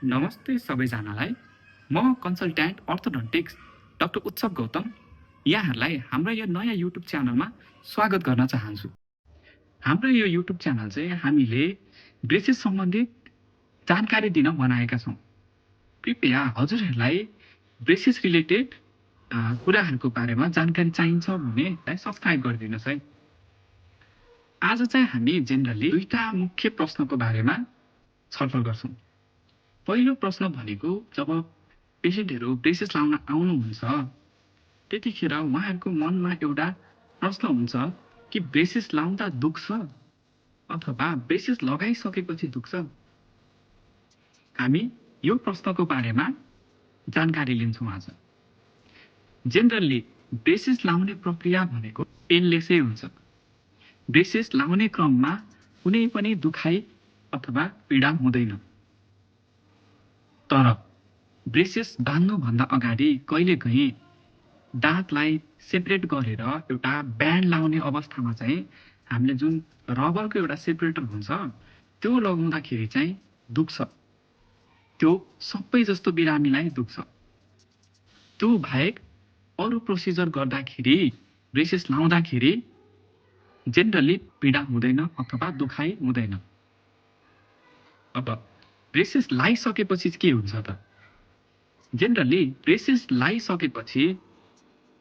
नमस्ते सबैजनालाई। म कन्सल्ट्यान्ट अर्थोडोन्टिक्स डाक्टर उत्सव गौतम यहाँहरूलाई हाम्रो यो नयाँ युट्युब च्यानलमा स्वागत गर्न चाहन्छु। हाम्रो यो युट्युब च्यानल चाहिँ हामीले ब्रेसेस सम्बन्धित जानकारी दिन बनाएका छौँ। कृपया हजुरहरूलाई ब्रेसेस रिलेटेड कुराहरूको बारेमा जानकारी चाहिन्छ भने सब्सक्राइब गरिदिनुहोस् है। आज चाहिँ हामी जेनरली दुईटा मुख्य प्रश्नको बारेमा छलफल गर्छौँ। पहिलो प्रश्न भनेको जब पेसेन्टहरू ब्रेसेस लाउन आउनुहुन्छ त्यतिखेर उहाँहरूको मनमा एउटा प्रश्न हुन्छ कि ब्रेसेस लाउँदा दुख्छ अथवा ब्रेसेस लगाइसकेपछि दुख्छ। हामी यो प्रश्नको बारेमा जानकारी लिन्छौँ आज। जेनरली ब्रेसेस लाउने प्रक्रिया भनेको पेनलेसै हुन्छ। ब्रेसेस लाउने क्रममा कुनै पनि दुखाइ अथवा पीडा हुँदैन। तर ब्रेसेस बाँध्नुभन्दा अगाडि कहिलेकाहीँ दाँतलाई सेपरेट गरेर एउटा ब्यान्ड लाउने अवस्थामा चाहिँ हामीले जुन रबरको एउटा सेपरेटर हुन्छ त्यो लगाउँदाखेरि चाहिँ दुख्छ। त्यो सबै जस्तो बिरामीलाई दुख्छ। त्यो बाहेक अरू प्रोसिजर गर्दाखेरि ब्रेसेस लाउँदाखेरि जेनरली पीडा हुँदैन अथवा दुखाइ हुँदैन। अब ब्रेसेस लगाइसकेपछि के हुन्छ त? जेनरली ब्रेसेस लगाइसकेपछि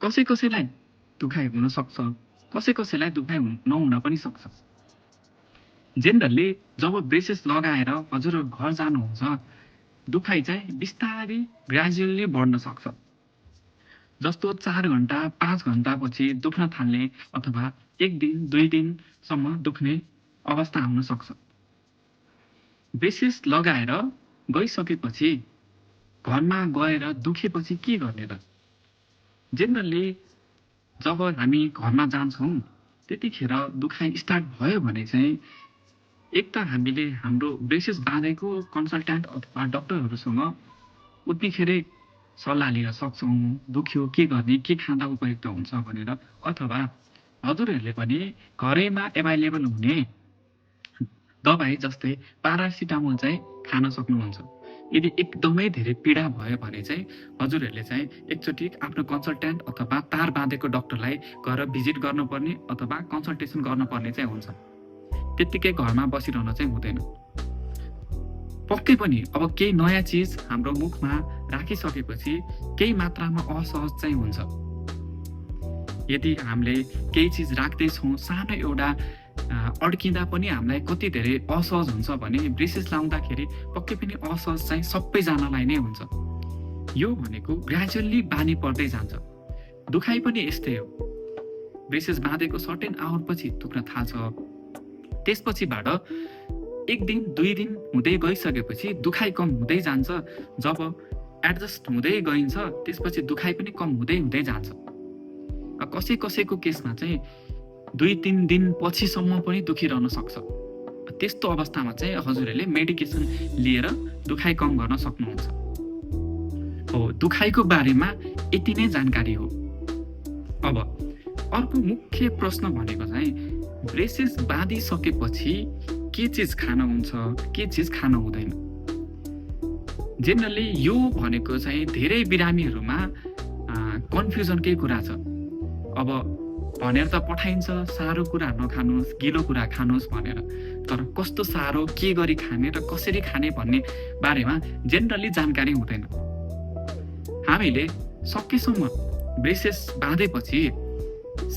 कसैलाई दुखाइ हुन सक्छ, कसैलाई दुखाइ नहुन पनि सक्छ। जेनरली जब ब्रेसेस लगाएर हजुरहरू घर जानुहुन्छ दुखाइ चाहिँ बिस्तारै ग्रेजुअली बढ्न सक्छ। जस्तो 4 घन्टा 5 घन्टापछि दुख्न थाल्ने अथवा 1 दिन 2 दिनसम्म दुख्ने अवस्था आउन सक्छ। ब्रेसेस लगाएर गइसकेपछि घरमा गएर दुखेपछि के गर्ने त? जेनरली जब हामी घरमा जान्छौँ त्यतिखेर दुखाइ स्टार्ट भयो भने चाहिँ एक त हामीले हाम्रो ब्रेसेस बाँधेको कन्सल्ट्यान्ट अथवा डक्टरहरूसँग उतिखेरै सल्लाह लिन सक्छौँ। दुख्यो के गर्ने, के खाँदा उपयुक्त हुन्छ भनेर। अथवा हजुरहरूले पनि घरैमा एभाइलेबल हुने दबाई जस्तै प्यारासिटामोल चाहिँ खान सक्नुहुन्छ। यदि एकदमै धेरै पीडा भयो भने चाहिँ हजुरहरूले चाहिँ एकचोटि आफ्नो कन्सल्ट्यान्ट अथवा तार बाँधेको डक्टरलाई गएर भिजिट गर्नुपर्ने अथवा कन्सल्टेसन गर्नुपर्ने चाहिँ हुन्छ। त्यत्तिकै घरमा बसिरहन चाहिँ हुँदैन। पक्कै पनि अब केही नयाँ चिज हाम्रो मुखमा राखिसकेपछि केही मात्रामा असहज चाहिँ हुन्छ। यदि हामीले केही चिज राख्दैछौँ सानो एउटा अड्किँदा पनि हामीलाई कति धेरै असहज हुन्छ भने ब्रेसेस लाउँदाखेरि पक्कै पनि असहज चाहिँ सबैजनालाई नै हुन्छ। यो भनेको ग्रेजुअल्ली बानी पर्दै जान्छ। दुखाइ पनि यस्तै हो। ब्रेसेस बाँधेको सर्टेन आवरपछि दुख्न थाल्छ। त्यसपछिबाट 1 दिन 2 दिन हुँदै गइसकेपछि दुखाइ कम हुँदै जान्छ। जब एडजस्ट हुँदै गइन्छ त्यसपछि दुखाइ पनि कम हुँदै जान्छ। कसैको केसमा चाहिँ 2-3 दिन पछिसम्म पनि दुखिरहन सक्छ। त्यस्तो अवस्थामा चाहिँ हजुरहरूले मेडिकेसन लिएर दुखाइ कम गर्न सक्नुहुन्छ। हो, दुखाइको बारेमा यति नै जानकारी हो। अब अर्को मुख्य प्रश्न भनेको चाहिँ ब्रेसेस बाँधिसकेपछि के चिज खान हुन्छ, के चिज खान हुँदैन। जेनरली यो भनेको चाहिँ धेरै बिरामीहरूमा कन्फ्युजनकै कुरा छ। अब भनेर त पठाइन्छ सारो कुरा नखानुहोस्, गिलो कुरा खानुहोस् भनेर। तर कस्तो सारो, के गरी खाने र कसरी खाने भन्ने बारेमा जेनरली जानकारी हुँदैन। हामीले सकेसम्म ब्रेसेस बाँधेपछि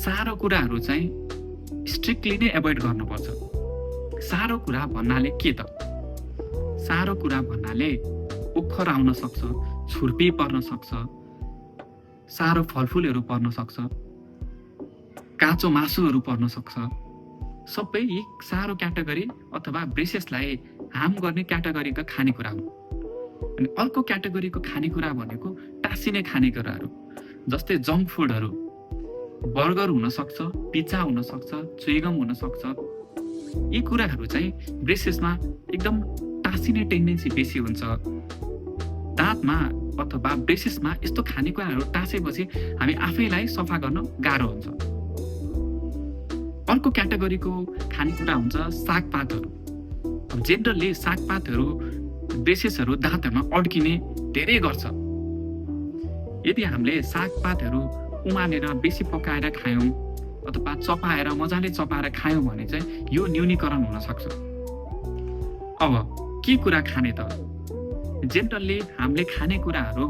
सारो कुराहरू चाहिँ स्ट्रिक्टली नै एभोइड गर्नुपर्छ। सारो कुरा भन्नाले के त? सारो कुरा भन्नाले ओखर आउन सक्छ, छुर्पी पर्न सक्छ, सारो फलफुलहरू पर्न सक्छ, काँचो मासुहरू पर्न सक्छ। सबै यी सारो क्याटेगोरी अथवा ब्रेसेसलाई हार्म गर्ने क्याटेगोरीका खानेकुरा हुन्। अनि अर्को क्याटेगोरीको खानेकुरा भनेको टाँसिने खानेकुराहरू जस्तै जङ्क फुडहरू। बर्गर हुन सक्छ, पिज्जा हुन सक्छ, च्युइगम हुन सक्छ। यी कुराहरू चाहिँ ब्रेसेसमा एकदम टाँसिने टेन्डेन्सी बेसी हुन्छ। दाँतमा अथवा ब्रेसेसमा यस्तो खानेकुराहरू टाँसेपछि हामी आफैलाई सफा गर्न गाह्रो हुन्छ। अर्को क्याटेगोरीको खानेकुरा हुन्छ सागपातहरू। जेनरली सागपातहरू ब्रेसेसहरू दाँतहरूमा अड्किने धेरै गर्छ। यदि हामीले सागपातहरू उमालेर बेसी पकाएर खायौँ अथवा चपाएर मजाले चपाएर खायौँ भने चाहिँ यो न्यूनीकरण हुन सक्छ। अब के कुरा खाने त? जेनरली हामीले खाने कुराहरू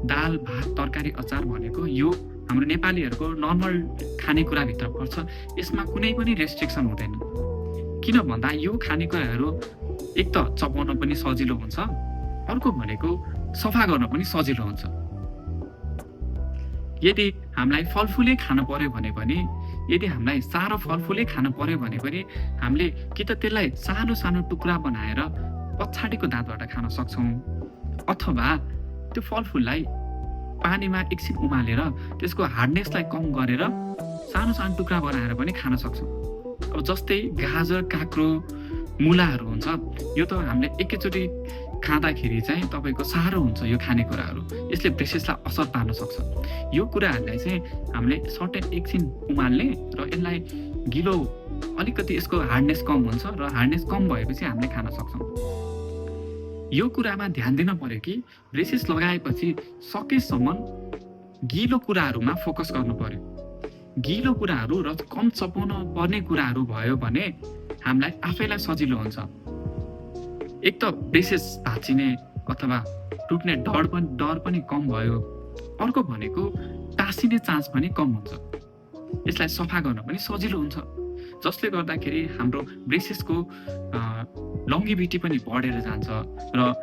दाल भात तरकारी अचार भनेको यो हाम्रो नेपालीहरूको नर्मल खानेकुराभित्र पर्छ। यसमा कुनै पनि रेस्ट्रिक्सन हुँदैन। किन भन्दा यो खानेकुराहरू एक त चपाउन पनि सजिलो हुन्छ, अर्को भनेको सफा गर्न पनि सजिलो हुन्छ। यदि हामीलाई फलफुलै खान पर्यो भने पनि यदि हामीलाई सारो फलफुलै खान पर्यो भने पनि हामीले कि त त्यसलाई सानो सानो टुक्रा बनाएर पछाडिको दाँतबाट खान सक्छौँ, अथवा त्यो फलफुललाई पानीमा एकछिन उमालेर त्यसको हार्डनेसलाई कम गरेर सानो सानो टुक्रा बनाएर पनि खान सक्छौँ। अब जस्तै गाजर, काँक्रो, मुलाहरू हुन्छ, यो त हामीले एकैचोटि खाँदाखेरि चाहिँ तपाईँको साह्रो हुन्छ। यो खानेकुराहरू यसले ब्रेसेसलाई असर पार्न सक्छ। यो कुराहरूलाई चाहिँ हामीले सर्टेन एकछिन उमाल्ने र यसलाई गिलो अलिकति यसको हार्डनेस कम हुन्छ र हार्डनेस कम भएपछि हामीले खान सक्छौँ। यो कुरामा ध्यान दिन पर्यो कि ब्रेसेस लगाएपछि सकेसम्म गिलो कुराहरूमा फोकस गर्नु पर्यो। गिलो कुराहरू र कम चपाउन पर्ने कुराहरू भयो भने हामीलाई आफैलाई सजिलो हुन्छ। एक त ब्रेसेस भाँचिने अथवा टुट्ने डर पनि कम भयो, अर्को भनेको टाँसिने चान्स पनि कम हुन्छ। यसलाई सफा गर्न पनि सजिलो हुन्छ, जसले गर्दाखेरि हाम्रो ब्रेसेसको लङ्गिभिटी पनि बढेर जान्छ र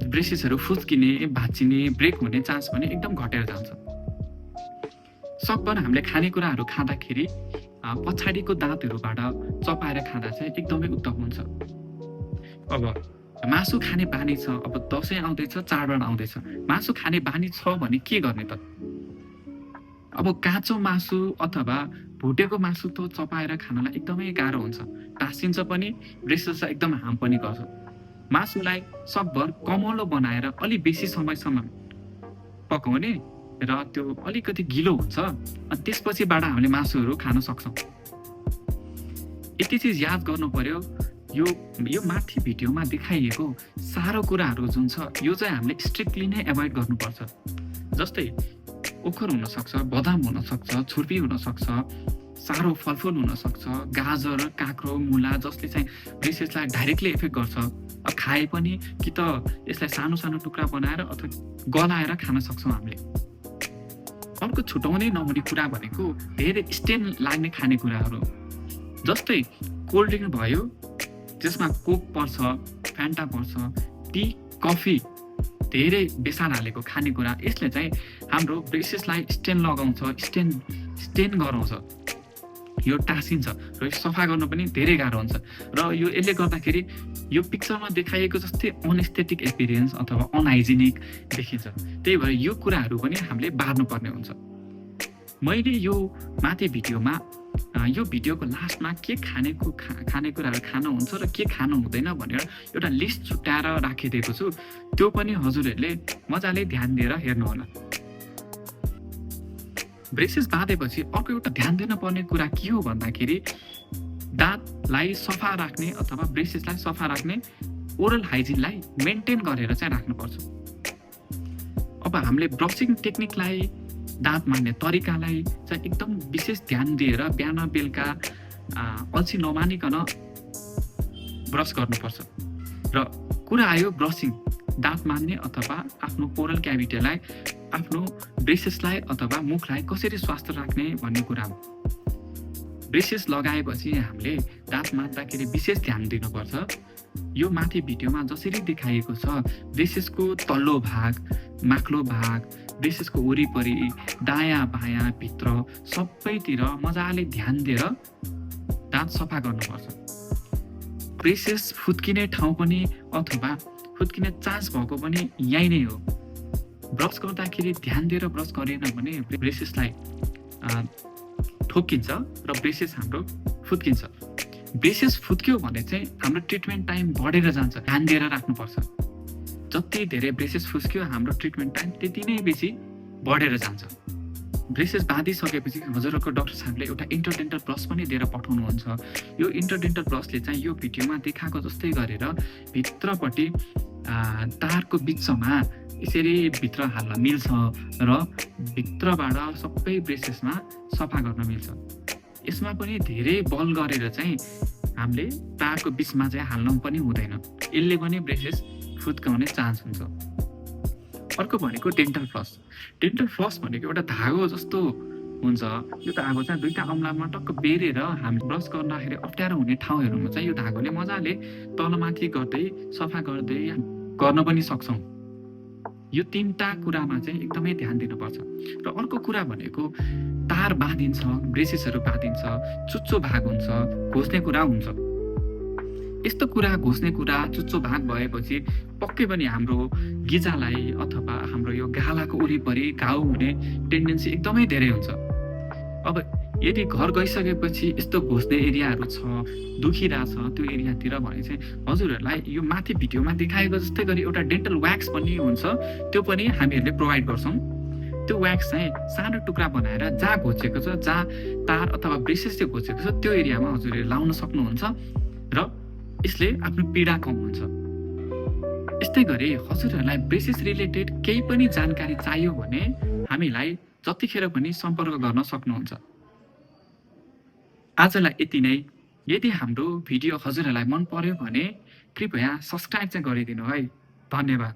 ब्रेसेसहरू फुस्किने, भाँचिने, ब्रेक हुने चान्स पनि एकदम घटेर जान्छ। सकभर हामीले खानेकुराहरू खाँदाखेरि पछाडिको दाँतहरूबाट चपाएर खाँदा चाहिँ एकदमै उत्तम हुन्छ। अब मासु खाने बानी छ, अब दसैँ आउँदैछ, चाडबाड आउँदैछ, मासु खाने बानी छ भने के गर्ने त? अब काँचो मासु अथवा भुटेको मासु त चपाएर खानलाई एकदमै गाह्रो हुन्छ, टाँसिन्छ पनि, ब्रेसेसलाई एकदम हार्म पनि गर्छ। मासुलाई सकभर कमलो बनाएर अलि बेसी समयसम्म पकाउने र त्यो अलिकति गिलो हुन्छ, अनि त्यसपछिबाट हामीले मासुहरू खान सक्छौँ। यति चिज याद गर्नु पर्यो। यो माथि भिडियोमा देखाइएको सारो कुराहरू जुन छ यो चाहिँ हामीले स्ट्रिक्टली नै एभोइड गर्नुपर्छ। जस्तै ओखर हुनसक्छ, बदाम हुनसक्छ, छुर्पी हुनसक्छ, सारो फलफुल हुनसक्छ, गाजर, काँक्रो, मुला, जसले चाहिँ ब्रेसेसलाई डाइरेक्टली इफेक्ट गर्छ। अब खाए पनि कि त यसलाई सानो सानो टुक्रा बनाएर अथवा गलाएर खान सक्छौँ हामीले। अर्को छुटाउनै नहुने कुरा भनेको धेरै स्टेन लाग्ने खानेकुराहरू, जस्तै कोल्ड ड्रिङ्क भयो, त्यसमा कोक पर्छ, फ्यान्टा पर्छ, टी, कफी, धेरै बेसार हालेको खानेकुरा, यसले चाहिँ हाम्रो ब्रेसेसलाई स्टेन लगाउँछ, स्टेन गराउँछ, यो टाँसिन्छ र यो सफा गर्न पनि धेरै गाह्रो हुन्छ। र यसले गर्दाखेरि यो पिक्चरमा देखाइएको जस्तै अनएस्थेटिक एपिरियन्स अथवा अनहाइजेनिक देखिन्छ। त्यही भएर यो कुराहरू पनि हामीले बार्नुपर्ने हुन्छ। मैले यो माथि भिडियोमा यो भिडियोको लास्टमा के खानेकुराहरू खानु हुन्छ र के खानु हुँदैन भनेर एउटा लिस्ट छुट्याएर राखिदिएको छु। त्यो पनि हजुरहरूले मजाले ध्यान दिएर हेर्नुहोला। ब्रेसेस बाँधेपछि अर्को एउटा ध्यान दिनुपर्ने कुरा के हो भन्दाखेरि दाँतलाई सफा राख्ने अथवा ब्रेसेसलाई सफा राख्ने ओरल हाइजिनलाई मेन्टेन गरेर चाहिँ राख्नुपर्छ। अब हामीले ब्रसिङ टेक्निकलाई, दाँत मान्ने तरिकालाई चाहिँ एकदम विशेष ध्यान दिएर बिहान बेलुका अल्छी नमानिकन ब्रस गर्नुपर्छ। र कुरा आयो ब्रसिङ, दाँत मान्ने अथवा आफ्नो ओरल क्याभिटीलाई, आफ्नो ब्रेसेसलाई अथवा मुखलाई कसरी स्वास्थ्य राख्ने भन्ने कुरा हो। ब्रेसेस लगाएपछि हामीले दाँत मान्दाखेरि विशेष ध्यान दिनुपर्छ। यो माथि भिडियोमा जसरी देखाइएको छ ब्रेसेसको तल्लो भाग, माथिल्लो भाग, ब्रेसेसको वरिपरि, दायाँ बायाँ भित्र सबैतिर मजाले ध्यान दिएर दाँत सफा गर्नुपर्छ। ब्रेसेस फुत्किने ठाउँ पनि अथवा फुत्किने चान्स भएको पनि यही नै हो। ब्रस गर्दाखेरि ध्यान दिएर ब्रस गरेन भने ब्रेसेसलाई ठोकिन्छ र ब्रेसेस हाम्रो फुत्किन्छ। ब्रेसेस फुत्क्यो भने चाहिँ हाम्रो ट्रिटमेन्ट टाइम बढेर जान्छ। ध्यान दिएर राख्नुपर्छ। जति धेरै ब्रेसेस फुस्क्यो हाम्रो ट्रिटमेन्ट टाइम त्यति नै बेसी बढेर जान्छ। ब्रेसेस बाँधिसकेपछि हजुरहरूको डाक्टर साहबले एउटा इन्टरडेन्टल ब्रस पनि दिएर पठाउनुहुन्छ। यो इन्टरडेन्टल ब्रसले चाहिँ यो भिडियोमा देखाएको जस्तै गरेर भित्रपट्टि तारको बिचमा यसरी भित्र हाल्न मिल्छ र भित्रबाट सबै ब्रेसेसमा सफा गर्न मिल्छ। यसमा पनि धेरै बल गरेर चाहिँ हामीले तारको बिचमा चाहिँ हाल्न पनि हुँदैन, यसले पनि ब्रेसेस फुत्काउने चान्स हुन्छ। अर्को भनेको डेन्टल फ्लस। डेन्टल फ्लस भनेको एउटा धागो जस्तो हुन्छ। यो धागो चाहिँ दुईटा औँलामा टक्क बेरेर हामी ब्रस गर्दाखेरि अप्ठ्यारो हुने ठाउँहरूमा चाहिँ यो धागोले मजाले तलमाथि गर्दै सफा गर्दै गर्न पनि सक्छौँ। यो तीनटा कुरामा चाहिँ एकदमै ध्यान दिनुपर्छ। र अर्को कुरा भनेको तार बाँधिन्छ, ब्रेसेसहरू बाँधिन्छ, चुच्चो भाग हुन्छ, घोस्ने कुरा हुन्छ। यस्तो कुरा घोस्ने कुरा चुच्चो भाग भएपछि पक्कै पनि हाम्रो गिजालाई अथवा हाम्रो यो गालाको वरिपरि घाउ हुने टेन्डेन्सी एकदमै धेरै हुन्छ। अब यदि घर गइसकेपछि यस्तो घोस्ने एरियाहरू छ, दुखिरहेछ त्यो एरियातिर भने चाहिँ हजुरहरूलाई यो माथि भिडियोमा देखाएको जस्तै गरी एउटा डेन्टल व्याक्स पनि हुन्छ, त्यो पनि हामीहरूले प्रोभाइड गर्छौँ। त्यो व्याक्स चाहिँ सानो टुक्रा बनाएर जहाँ घोचेको छ, जहाँ तार अथवा ब्रेसेसले घोचेको छ त्यो एरियामा हजुरहरूले लाउन सक्नुहुन्छ र यसले आफ्नो पीडा कम हुन्छ। यस्तै गरी हजुरहरूलाई ब्रेसेस रिलेटेड केही पनि जानकारी चाहियो भने हामीलाई जतिखेर पनि सम्पर्क गर्न सक्नुहुन्छ। आजलाई यति नै। यदि हाम्रो भिडियो हजुरहरूलाई मन पर्यो भने कृपया सब्सक्राइब चाहिँ गरिदिनु है। धन्यवाद।